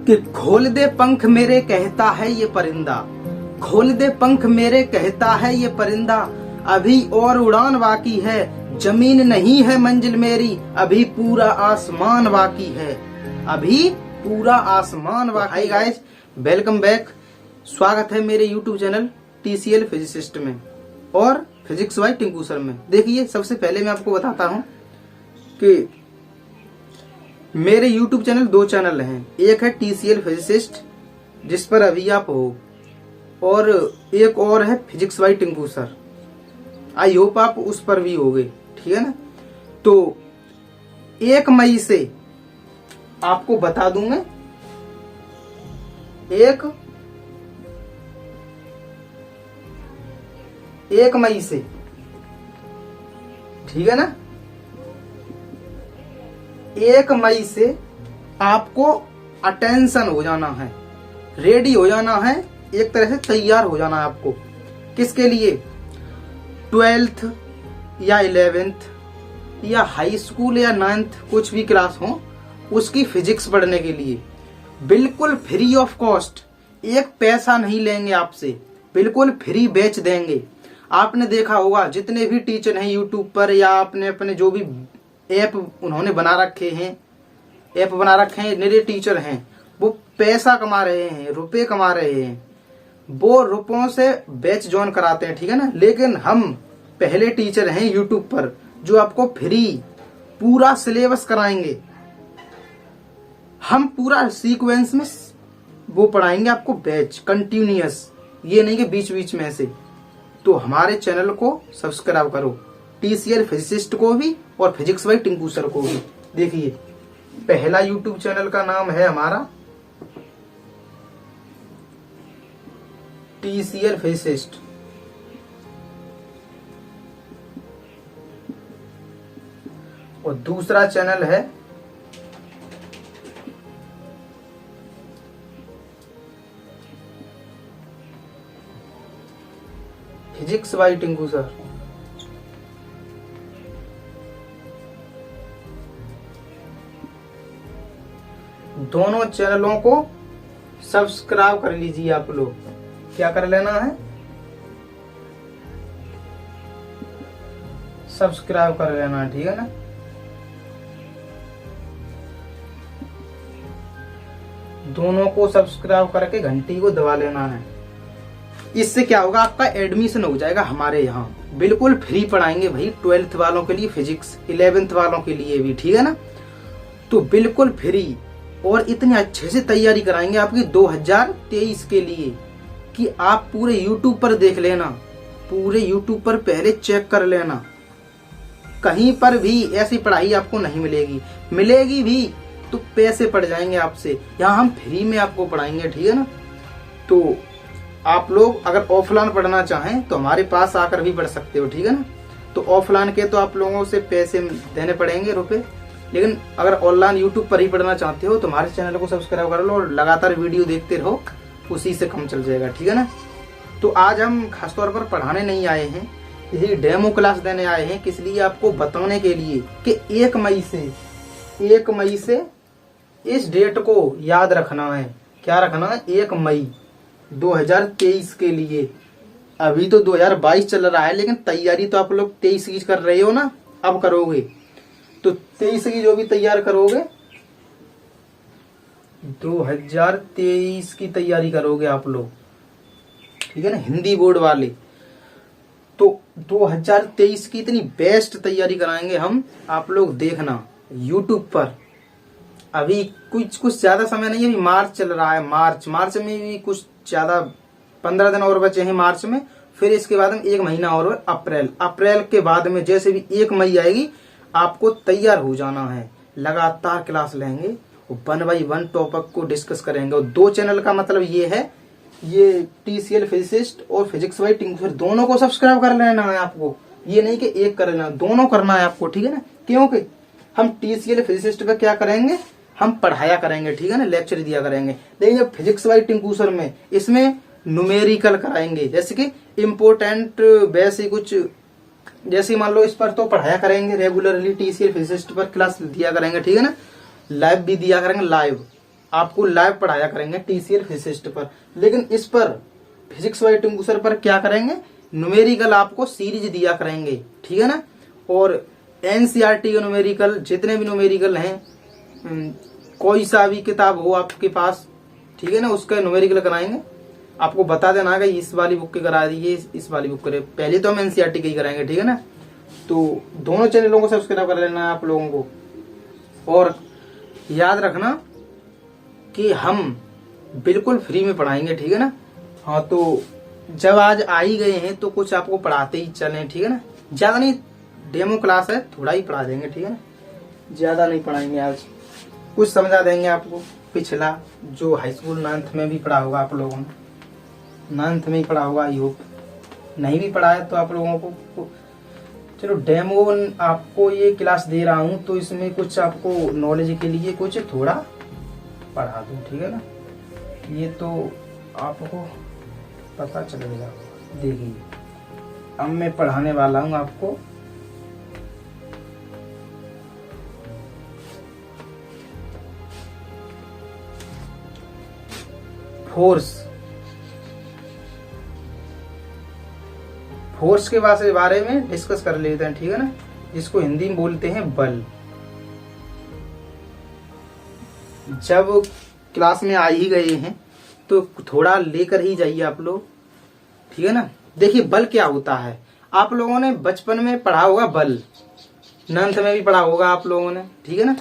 कि खोल दे पंख मेरे कहता है ये परिंदा, खोल दे पंख मेरे कहता है ये परिंदा, अभी और उड़ान बाकी है, जमीन नहीं है मंजिल मेरी, अभी पूरा आसमान बाकी है, अभी पूरा आसमान बाकी। Hi guys, welcome back. स्वागत है मेरे YouTube चैनल TCL फिजिसिस्ट में और फिजिक्स बाय टिंकू सर में। देखिए, सबसे पहले मैं आपको बताता हूँ कि मेरे YouTube चैनल दो चैनल हैं। एक है TCL फिजिसिस्ट जिस पर अभी आप हो, और एक और है physics bye Tinku sir. I hope आप उस पर भी होगे, ठीक है ना। तो 1 मई से आपको बता दूं मैं, 1 मई से, ठीक है ना, 1 मई से आपको अटेंशन हो जाना है, रेडी हो जाना है, एक तरह से तैयार हो जाना है आपको। किसके लिए? 12th या 11th या हाई स्कूल या 9th कुछ भी क्लास हो, उसकी फिजिक्स पढ़ने के लिए बिल्कुल फ्री ऑफ कॉस्ट, एक पैसा नहीं लेंगे आपसे, बिल्कुल फ्री बैच देंगे। आपने देखा होगा जितने भी टीचर हैं यूट्यूब पर, या आपने अपने जो भी ऐप उन्होंने बना रखे हैं, मेरे टीचर हैं, वो पैसा कमा रहे हैं, रुपए कमा रहे हैं, वो रुपयों से बैच ज्वाइन कराते हैं, ठीक है ना। लेकिन हम पहले टीचर हैं यूट्यूब पर जो आपको फ्री पूरा सिलेबस कराएंगे, हम पूरा सीक्वेंस में वो पढ़ाएंगे आपको, बैच कंटिन्यूअस, ये नहीं कि बीच बीच में ऐसे। तो हमारे चैनल को सब्सक्राइब करो, TCL फिजिसिस्ट को भी और फिजिक्स बाय टिंकू सर को भी। देखिए, पहला यूट्यूब चैनल का नाम है हमारा TCL फिजिसिस्ट, और दूसरा चैनल है फिजिक्स बाय टिंकू सर। दोनों चैनलों को सब्सक्राइब कर लीजिए आप लोग। क्या कर लेना है? सब्सक्राइब कर लेना है, ठीक है ना। दोनों को सब्सक्राइब करके घंटी को दबा लेना है। इससे क्या होगा, आपका एडमिशन हो जाएगा हमारे यहाँ, बिल्कुल फ्री पढ़ाएंगे भाई। 12th वालों के लिए फिजिक्स, 11th वालों के लिए भी, ठीक है ना। तो बिल्कुल फ्री, और इतने अच्छे से तैयारी कराएंगे आपकी 2023 के लिए कि आप पूरे YouTube पर देख लेना, पूरे YouTube पर पहले चेक कर लेना। कहीं पर भी ऐसी पढ़ाई आपको नहीं मिलेगी, मिलेगी भी तो पैसे पड़ जाएंगे आपसे। यहाँ हम फ्री में आपको पढ़ाएंगे, ठीक है ना। तो आप लोग अगर ऑफलाइन पढ़ना चाहें तो हमारे पास आकर भी पढ़ सकते हो, ठीक है ना। तो ऑफलाइन के तो आप लोगों से पैसे देने पड़ेंगे, रुपए। लेकिन अगर ऑनलाइन यूट्यूब पर ही पढ़ना चाहते हो तो हमारे चैनल को सब्सक्राइब कर लो और लगातार वीडियो देखते रहो, उसी से कम चल जाएगा, ठीक है ना। तो आज हम खासतौर पर पढ़ाने नहीं आए हैं, यही डेमो क्लास देने आए हैं। किस लिए? आपको बताने के लिए कि 1 मई से इस डेट को याद रखना है। क्या रखना है? 1 मई 2023 के लिए। अभी तो 2022 चल रहा है, लेकिन तैयारी तो आप लोग 23 की कर रहे हो ना, अब करोगे तो 23 की जो भी तैयार करोगे, 2023 की तैयारी करोगे आप लोग, ठीक है ना, हिंदी बोर्ड वाले। तो 2023 की इतनी बेस्ट तैयारी कराएंगे हम, आप लोग देखना YouTube पर। अभी कुछ ज्यादा समय नहीं है, अभी मार्च चल रहा है, मार्च में भी कुछ ज्यादा 15 दिन और बचे हैं मार्च में। फिर इसके बाद में 1 महीना और अप्रैल के बाद में जैसे भी 1 मई आएगी, आपको तैयार हो जाना है। लगातार क्लास लेंगे, 1 by 1 टॉपिक को डिस्कस करेंगे। और 2 चैनल का मतलब ये है, ये TCL फिजिसिस्ट और फिजिक्स बाय टिंकू सर, दोनों को सब्सक्राइब कर लेना है आपको। ये नहीं कि एक कर लेना, दोनों करना है आपको, ठीक है ना। क्योंकि हम TCL फिजिसिस्ट पे क्या करेंगे, हम पढ़ाया करेंगे, ठीक है ना, लेक्चर दिया करेंगे। लेकिन फिजिक्स बाय टिंकू सर में इसमें न्यूमेरिकल कराएंगे, जैसे कि इम्पोर्टेंट बेसिक कुछ, जैसे मान लो इस पर तो पढ़ाया करेंगे रेगुलरली, TCL फिजिसिस्ट पर क्लास दिया करेंगे, ठीक है ना। लाइव भी दिया करेंगे, लाइव आपको लाइव पढ़ाया करेंगे TCL फिजिसिस्ट पर, लेकिन इस पर फिजिक्स बाय टिंकू सर पर क्या करेंगे, न्यूमेरिकल आपको सीरीज दिया करेंगे, ठीक है ना। और NCERT के न्यूमेरिकल, जितने भी न्यूमेरिकल हैं, कोई सा भी किताब हो आपके पास, ठीक है ना, उसका न्यूमेरिकल कराएंगे। आपको बता देना है कि इस वाली बुक के करा दीजिए, इस वाली बुक करे, पहले तो हम NCERT के ही कराएंगे, ठीक है ना। तो दोनों चैनलों को सब्सक्राइब कर लेना है आप लोगों को। और याद रखना कि हम बिल्कुल फ्री में पढ़ाएंगे, ठीक है ना। हाँ, तो जब आज आ ही गए हैं तो कुछ आपको पढ़ाते ही चलें, ठीक है ना। ज्यादा नहीं, डेमो क्लास है, थोड़ा ही पढ़ा देंगे, ठीक है ना, ज्यादा नहीं पढ़ाएंगे। आज कुछ समझा देंगे आपको, पिछला जो हाई स्कूल 9th में भी पढ़ा होगा आप लोगों ने, 9th में ही पढ़ा होगा, आई होप। नहीं भी पढ़ा है तो आप लोगों को चलो डेमो आपको ये क्लास दे रहा हूँ, तो इसमें कुछ आपको नॉलेज के लिए कुछ थोड़ा पढ़ा दूँ, ठीक है ना। ये तो आपको पता चलेगा। देखिए अब मैं पढ़ाने वाला हूँ आपको फोर्स के बारे में डिस्कस कर लेते हैं, ठीक है ना, जिसको हिंदी में बोलते हैं बल। जब क्लास में आ ही गए हैं तो थोड़ा लेकर ही जाइए आप लोग, ठीक है ना। देखिए बल क्या होता है, आप लोगों ने बचपन में पढ़ा होगा बल, 9th में भी पढ़ा होगा आप लोगों ने, ठीक है ना।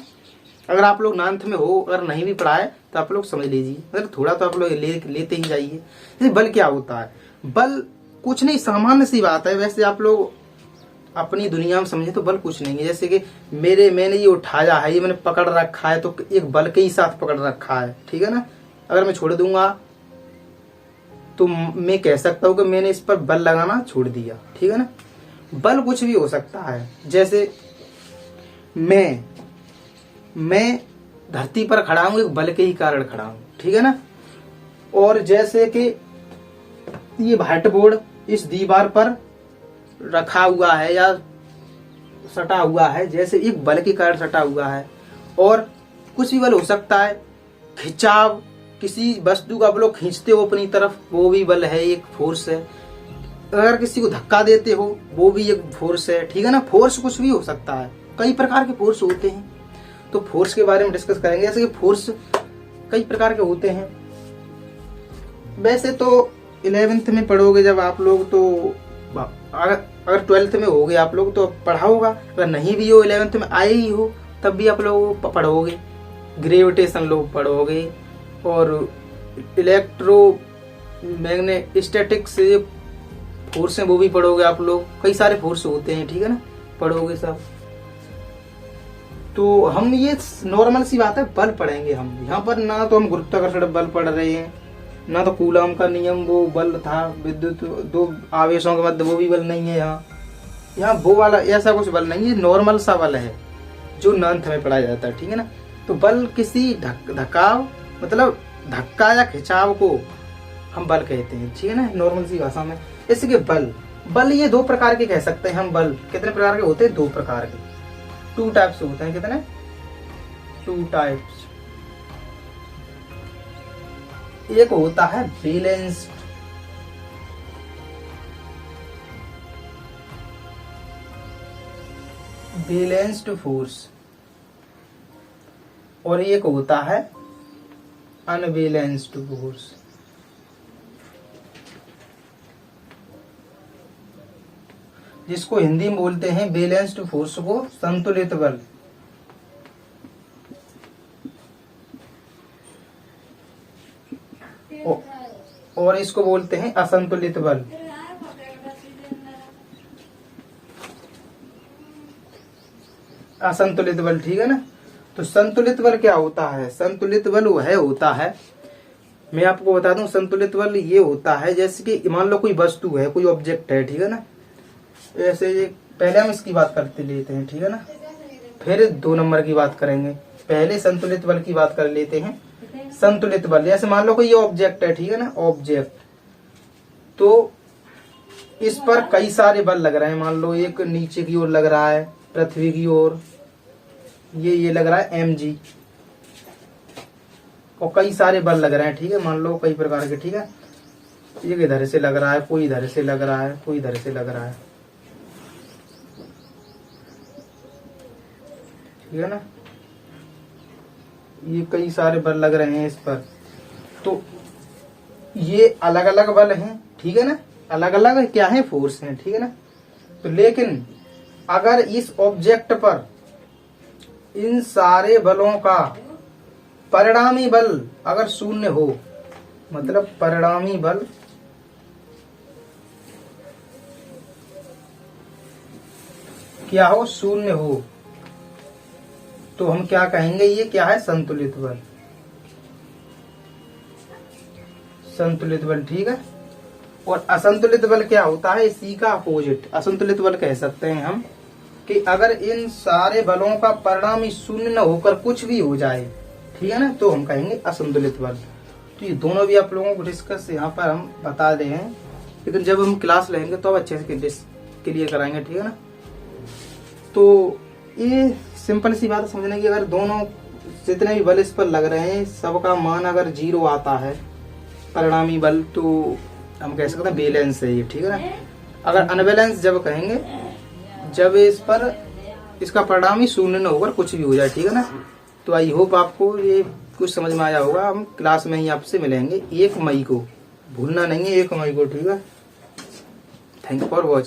अगर आप लोग 9th में हो, अगर नहीं भी पढ़ा है तो आप लोग समझ लीजिए, मतलब थोड़ा तो आप लोग लेते ही जाइए। जैसे बल क्या होता है, बल कुछ नहीं, सामान्य सी बात है। वैसे आप लोग अपनी दुनिया में समझे तो बल कुछ नहीं है। जैसे कि मैंने ये उठाया है, ये मैंने पकड़ रखा है, तो एक बल के ही साथ पकड़ रखा है, ठीक है ना। अगर मैं छोड़ दूंगा तो मैं कह सकता हूँ कि मैंने इस पर बल लगाना छोड़ दिया, ठीक है ना। बल कुछ भी हो सकता है। जैसे मैं धरती पर खड़ा हूं, एक बल के ही कारण खड़ा हूं, ठीक है ना। और जैसे कि ये व्हाइट बोर्ड इस दीवार पर रखा हुआ है या सटा हुआ है, जैसे एक बल के कारण सटा हुआ है। और कुछ भी बल हो सकता है, खिंचाव, किसी वस्तु को आप लोग खींचते हो अपनी तरफ, वो भी बल है, एक फोर्स है। अगर किसी को धक्का देते हो, वो भी एक फोर्स है, ठीक है ना। फोर्स कुछ भी हो सकता है, कई प्रकार के फोर्स होते हैं। तो फोर्स के बारे में डिस्कस करेंगे। जैसे कि फोर्स कई प्रकार के होते हैं। वैसे तो 11th में पढ़ोगे जब आप लोग, तो अगर 12th में होगे आप लोग तो पढ़ा होगा। अगर नहीं भी हो, 11th में आए ही हो, तब भी आप लोग पढ़ोगे। ग्रेविटेशन लोग पढ़ोगे, और इलेक्ट्रो मैग्नेटिक्स से फोर्स है वो भी पढ़ोगे आप लोग। कई सारे फोर्स होते हैं, ठीक है ना, पढ़ोगे सब। तो हम ये नॉर्मल सी बात है, बल पढ़ेंगे हम यहाँ पर। ना तो हम गुरुत्वाकर्षण बल पढ़ रहे हैं, ना तो कूलॉम का नियम वो बल था, विद्युत दो आवेशों के मध्य वो भी बल नहीं है। यहाँ वो वाला ऐसा कुछ बल नहीं है, नॉर्मल सा बल है जो 9th में पढ़ाया जाता है, ठीक है ना। तो बल किसी धक्काव, मतलब धक्का या खिंचाव को हम बल कहते हैं, ठीक है ना, नॉर्मल सी भाषा में। जैसे कि बल ये 2 प्रकार के कह सकते हैं हम। बल कितने प्रकार के होते हैं? 2 प्रकार के, 2 टाइप्स होते हैं। कितने? 2 टाइप्स। एक होता है बैलेंस्ड फोर्स, और एक होता है अनबैलेंस्ड फोर्स। जिसको हिंदी में बोलते हैं बैलेंस्ड फोर्स को संतुलित बल। और इसको बोलते हैं असंतुलित बल। असंतुलित बल, ठीक है ना। तो संतुलित बल क्या होता है? संतुलित बल वह होता है, मैं आपको बता दूं, संतुलित बल ये होता है जैसे कि मान लो कोई वस्तु है, कोई ऑब्जेक्ट है, ठीक है ना। ऐसे पहले हम इसकी बात करते लेते हैं, ठीक है ना, फिर 2 नंबर की बात करेंगे। पहले संतुलित बल की बात कर लेते हैं। संतुलित बल जैसे मान लो कोई ये ऑब्जेक्ट है, ठीक है ना, ऑब्जेक्ट, तो इस पर कई सारे बल लग रहे हैं। मान लो एक नीचे की ओर लग रहा है, पृथ्वी की ओर ये लग रहा है mg, और कई सारे बल लग रहे हैं, ठीक है, मान लो कई प्रकार के, ठीक है, एक इधर से लग रहा है, कोई इधर से लग रहा है, कोई इधर से लग रहा है, ठीक है ना, ये कई सारे बल लग रहे हैं इस पर। तो ये अलग अलग बल हैं, ठीक है ना, अलग अलग क्या है, फोर्स हैं, ठीक है ना। तो लेकिन अगर इस ऑब्जेक्ट पर इन सारे बलों का परिणामी बल अगर शून्य हो, मतलब परिणामी बल क्या हो, शून्य हो, तो हम क्या कहेंगे, ये क्या है, संतुलित बल, संतुलित बल, ठीक है। और असंतुलित बल क्या होता है, इसी का अपोजिट असंतुलित बल कह सकते हैं हम, कि अगर इन सारे बलों का परिणामी शून्य न होकर कुछ भी हो जाए, ठीक है ना, तो हम कहेंगे असंतुलित बल। तो ये दोनों भी आप लोगों को डिस्कस यहाँ पर हम बता रहे हैं, लेकिन जब हम क्लास लेंगे तो अब अच्छे से क्लियर कराएंगे, ठीक है ना। तो ये सिंपल सी बात समझने की, अगर दोनों जितने भी बल इस पर लग रहे हैं सबका मान अगर 0 आता है परिणामी बल, तो हम कह सकते हैं बैलेंस है ये, ठीक है ना। अगर अनबैलेंस जब कहेंगे जब इस पर इसका परिणामी शून्य न होकर कुछ भी हो जाए, ठीक है ना। तो आई होप आपको ये कुछ समझ में आया होगा। हम क्लास में ही आपसे मिलेंगे 1 मई को, भूलना नहीं है 1 मई को, ठीक है। Thank you for watching.